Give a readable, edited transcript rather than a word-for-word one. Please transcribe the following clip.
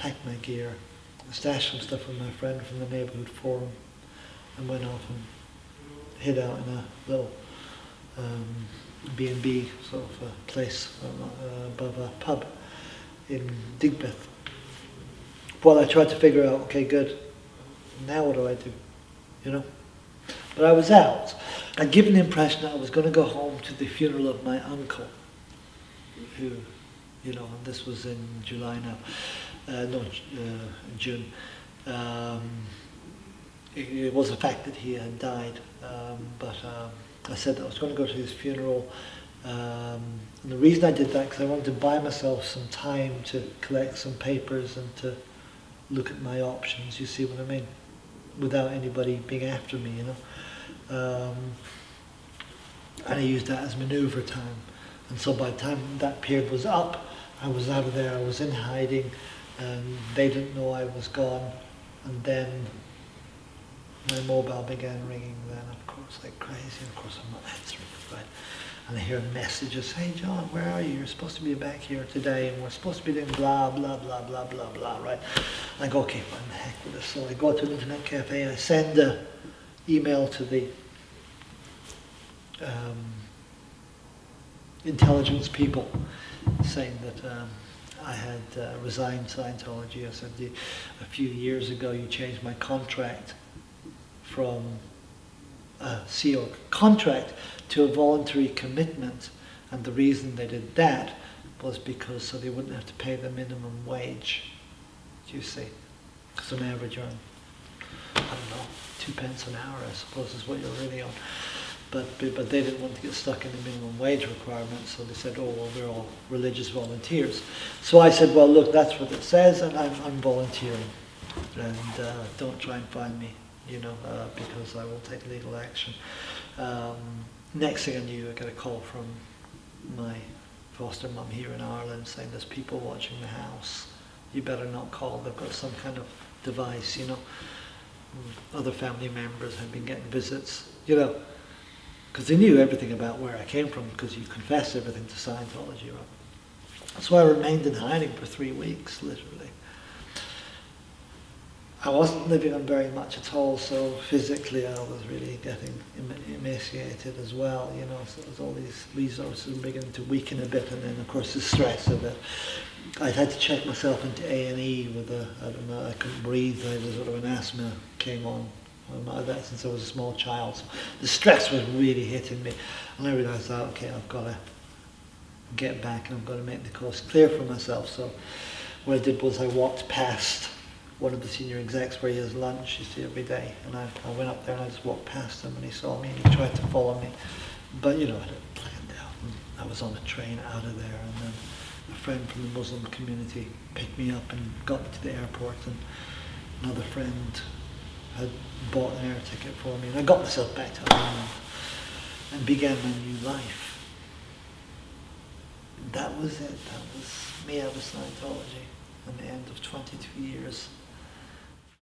packed my gear, stashed some stuff with my friend from the neighbourhood forum, and went off and hid out in a little B&B sort of a place above a pub in Digbeth. While I tried to figure out, okay, good, now what do I do? You know? But I was out. I'd given the impression that I was going to go home to the funeral of my uncle, who, you know, and this was in July now, June. It was a fact that he had died, but I said that I was going to go to his funeral. And the reason I did that, because I wanted to buy myself some time to collect some papers and to look at my options, you see what I mean? Without anybody being after me, you know. And I used that as maneuver time. And so by the time that period was up, I was out of there, I was in hiding, and they didn't know I was gone. And then my mobile began ringing then, of course, like crazy. Of course, I'm not answering it, right? And I hear messages, hey John, where are you? You're supposed to be back here today, and we're supposed to be doing blah, blah, blah, blah, blah, blah, right? And I go, okay, what the heck with this? So I go to an internet cafe, I send an email to the intelligence people saying that I had resigned Scientology. I said, a few years ago you changed my contract from a CO contract to a voluntary commitment, and the reason they did that was because so they wouldn't have to pay the minimum wage. Do you see? Because on average you're on, I don't know, 2 pence an hour, I suppose is what you're really on. But they didn't want to get stuck in the minimum wage requirement, so they said, oh, well, we're all religious volunteers. So I said, well, look, that's what it says, and I'm volunteering. And don't try and find me, you know, because I will take legal action. Next thing I knew, I got a call from my foster mum here in Ireland saying there's people watching the house. You better not call, they've got some kind of device, you know. Other family members had been getting visits, you know, because they knew everything about where I came from, because you confess everything to Scientology, right? So I remained in hiding for 3 weeks, literally. I wasn't living on very much at all, so physically I was really getting emaciated as well, you know, so there's all these resources beginning to weaken a bit, and then of course the stress of it. I'd had to check myself into A&E with I don't know, I couldn't breathe, I was sort of an asthma came on that since I was a small child. So the stress was really hitting me, and I realised that, okay, I've got to get back and I've got to make the coast clear for myself. So what I did was I walked past one of the senior execs where he has lunch, you see, every day, and I went up there and I just walked past him, and he saw me and he tried to follow me, but you know, I didn't planned out. I was on a train out of there, and then a friend from the Muslim community picked me up and got me to the airport, and another friend had bought an air ticket for me, and I got myself back to Ireland and began my new life. That was it. That was me out of Scientology, and the end of 22 years